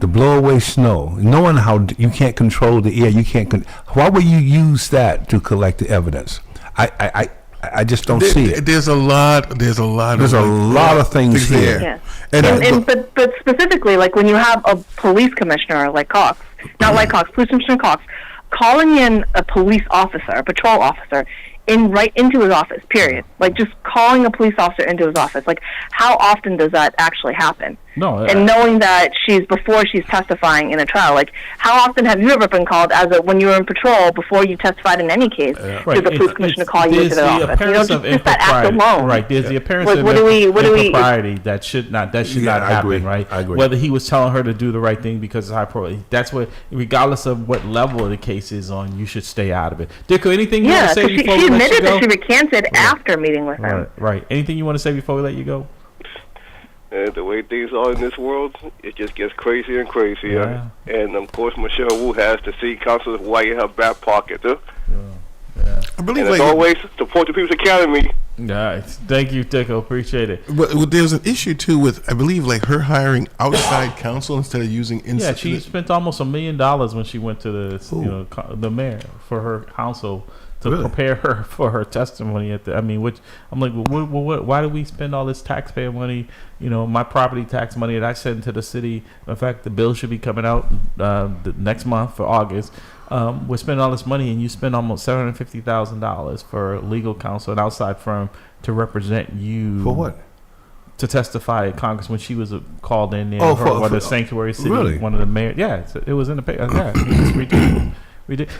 to blow away snow, knowing how you can't control the air? Why would you use that to collect the evidence? I just don't see it. There's a lot of things here. Yeah. But specifically, like when you have a police commissioner like Cox, not like Cox, police commissioner Cox, calling in a police officer, a patrol officer, right into his office, period. Like just calling a police officer into his office. Like how often does that actually happen? No. And knowing that before she's testifying in a trial, like how often have you ever been called when you were in patrol before you testified in any case? Did the police commissioner call you into their office? Just that act alone. Right. There's the appearance of impropriety that should not happen. Agree. Right. I agree. Whether he was telling her to do the right thing because it's high probability. That's what, regardless of what level the case is on, you should stay out of it. Dicko, anything you want to say before we let you go? She admitted that she recanted after meeting with him. Right. Anything you want to say before we let you go? And the way things are in this world, it just gets crazier and crazier. Yeah. And of course, Michelle Wu has the city council's white in her back pocket. Huh? I believe, And as always, support the People's Academy. Nice. Thank you, Tico. Appreciate it. but there's an issue too with, I believe, like her hiring outside counsel instead of using inside. Yeah, she spent almost $1 million when she went to the mayor for her counsel to prepare her for her testimony at the. I mean, which I'm like, why do we spend all this taxpayer money? My property tax money that I send to the city. In fact, the bill should be coming out the next month for August. We're spending all this money, and you spend almost $750,000 for legal counsel, an outside firm, to represent you. For what? To testify at Congress when she was called in there. For the sanctuary city, really? One of the mayors. Yeah, it was in the paper. Yeah, it's ridiculous.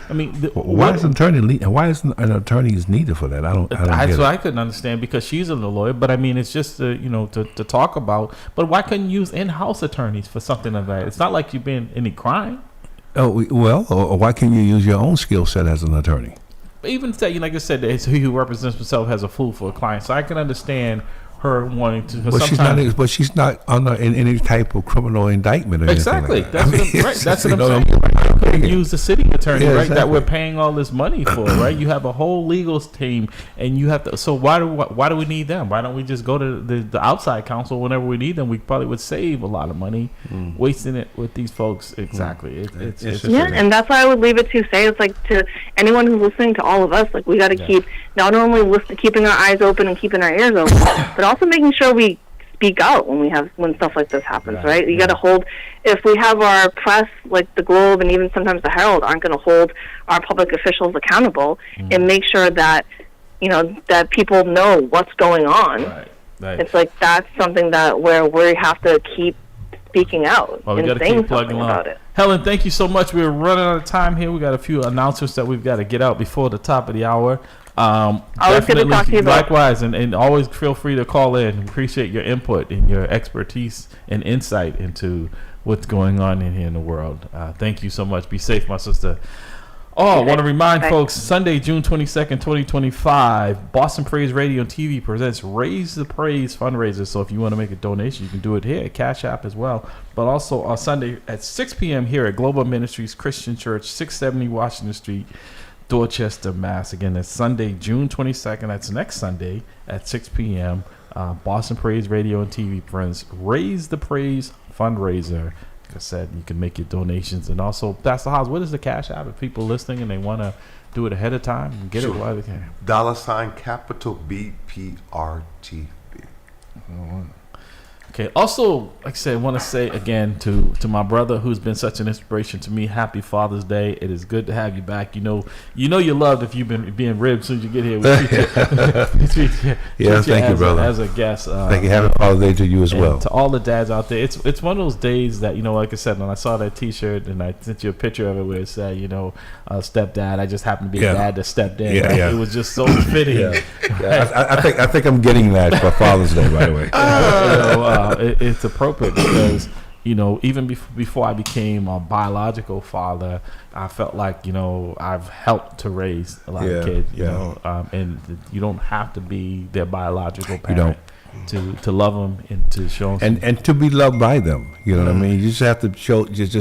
I mean, why is an attorney is needed for that? I don't that's get what it. I couldn't understand, because she's a lawyer. But I mean, it's just to talk about. But why couldn't you use in-house attorneys for something like that? It's not like you've been any crime. Oh well, or why can't you use your own skill set as an attorney? Even say, like I said, it's he who represents himself has a fool for a client. So I can understand her wanting to. But she's not under in any type of criminal indictment or exactly. anything like that. That's what I'm saying. You couldn't use the city attorney, right? Exactly. That we're paying all this money for, right? You have a whole legal team, and you have to. So why do we need them? Why don't we just go to the outside counsel whenever we need them? We probably would save a lot of money wasting it with these folks. Exactly. It's and that's why I would leave it to say, it's like, to anyone who's listening, to all of us, like, we got to keep not only keeping our eyes open and keeping our ears open, but also making sure we speak out when stuff like this happens, right? You got to hold. If we have our press, like the Globe and even sometimes the Herald, aren't going to hold our public officials accountable and make sure that that people know what's going on. Right. It's like that's something where we have to keep speaking out we and saying something about it. Helen, thank you so much. We're running out of time here. We got a few announcements that we've got to get out before the top of the hour. Always good to talk to you about. Likewise, and always feel free to call in. Appreciate your input and your expertise and insight into what's going on in here in the world. Thank you so much. Be safe, my sister. I want to remind folks, Sunday, June 22nd, 2025, Boston Praise Radio and TV presents Raise the Praise fundraiser. So if you want to make a donation, you can do it here at Cash App as well. But also on Sunday at 6 p.m. here at Global Ministries Christian Church, 670 Washington Street, Dorchester, Mass. Again, that's Sunday, June 22nd. That's next Sunday at 6 p.m. Boston Praise Radio and TV presents Raise the Praise fundraiser. Like I said, you can make your donations. And also, Pastor House, what is the Cash App if people listening and they want to do it ahead of time and get it while they can? $capital BPRTV. Okay. Also, like I said, I want to say again to my brother who's been such an inspiration to me, Happy Father's Day. It is good to have you back. You know you're loved if you've been being ribbed as soon as you get here. Thank you, brother. As a guest. Thank you. Happy Father's Day to you as well. To all the dads out there, it's one of those days that, like I said, when I saw that T-shirt and I sent you a picture of it where it said, stepdad, I just happened to be a dad that stepped in. It was just so fitting. I think I'm getting that for Father's Day, by the way. It's appropriate because even before I became a biological father, I felt like I've helped to raise a lot of kids. And you don't have to be their biological parent to love them and to show them and to be loved by them. You know what I mean? You just have to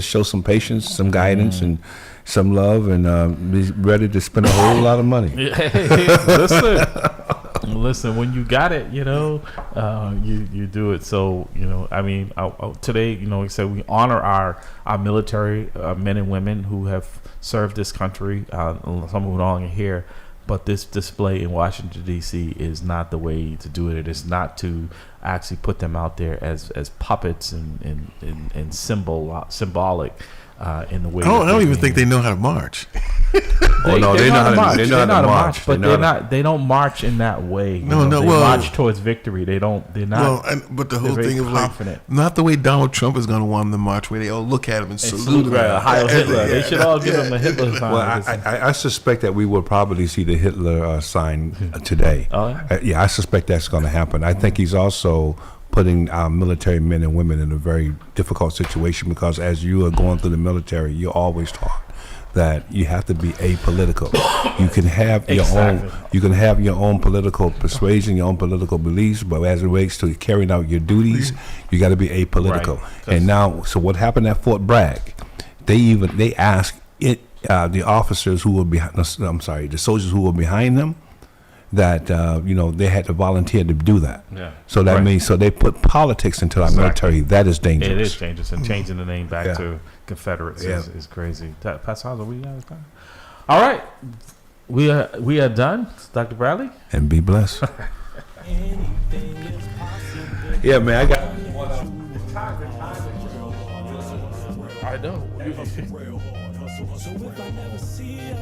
show some patience, some guidance, and some love, and be ready to spend a whole lot of money. Listen, when you got it, you do it. So, today, like I said, we honor our military men and women who have served this country. Some who no longer here, but this display in Washington D.C. is not the way to do it. It is not to actually put them out there as puppets and symbolic. In the way I don't even think they know how to march. They know how to march, but they don't march in that way. They march towards victory. They're not. But the whole thing of not the way Donald Trump is going to want them to march, where they all look at him and salute him. Heil Hitler. They should all give him a Hitler sign. Well, I suspect that we will probably see the Hitler sign today. I suspect that's going to happen. I think he's also putting our military men and women in a very difficult situation, because as you are going through the military, you're always taught that you have to be apolitical. You can have your Exactly. own. You can have your own political persuasion, your own political beliefs, but as it relates to carrying out your duties, you got to be apolitical. Right. And now, so what happened at Fort Bragg? They asked it the officers who were behind. I'm sorry, the soldiers who were behind them, that they had to volunteer to do that. Yeah. So that Right. means they put politics into our military. That is dangerous. It is dangerous, and changing the name back Yeah. to Confederates Yeah. is crazy. Pastor Hauser, we out of time? All right, we are done. Dr. Bradley. And be blessed. Yeah, man, I got. I know. So if I never see ya,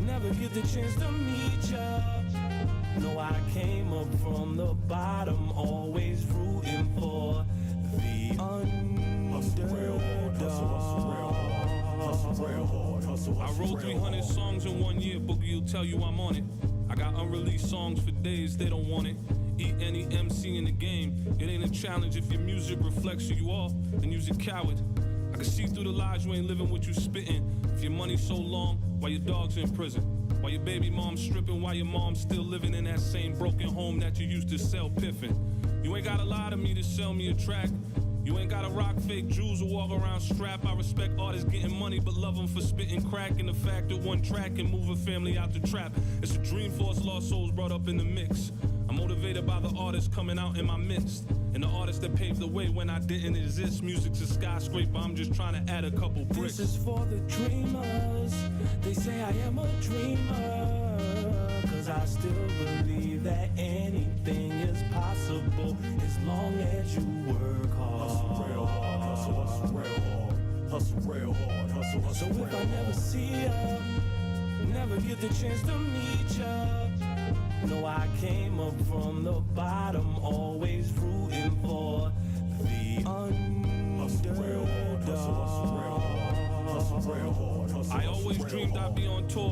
never get the chance to meet ya. No, I came up from the bottom, always rooting for the underdog. I wrote 300 songs in 1 year, Boogie will tell you I'm on it. I got unreleased songs for days, they don't want it. Eat any MC in the game, it ain't a challenge. If your music reflects who you are, then you's a coward. I can see through the lies you ain't living what you spitting. If your money's so long, why your dog's in prison? Why your baby mom's stripping, why your mom's still living in that same broken home that you used to sell piffin'. You ain't gotta lie to me to sell me a track. You ain't gotta rock fake jewels or walk around strap. I respect artists getting money, but love them for spitting crack. And the fact that one track can move a family out the trap. It's a dream for us lost souls brought up in the mix. I'm motivated by the artists coming out in my midst. And the artists that paved the way when I didn't exist. Music's a skyscraper, I'm just trying to add a couple bricks. This is for the dreamers. They say I am a dreamer. Cause I still believe that anything is possible as long as you work hard. Hustle real hard, hustle real hard. Hustle real hard, hustle. So if I never see ya, never get the chance to meet ya. No, I came up from the bottom, always rooting for the underdog. I always dreamed I'd be on tour.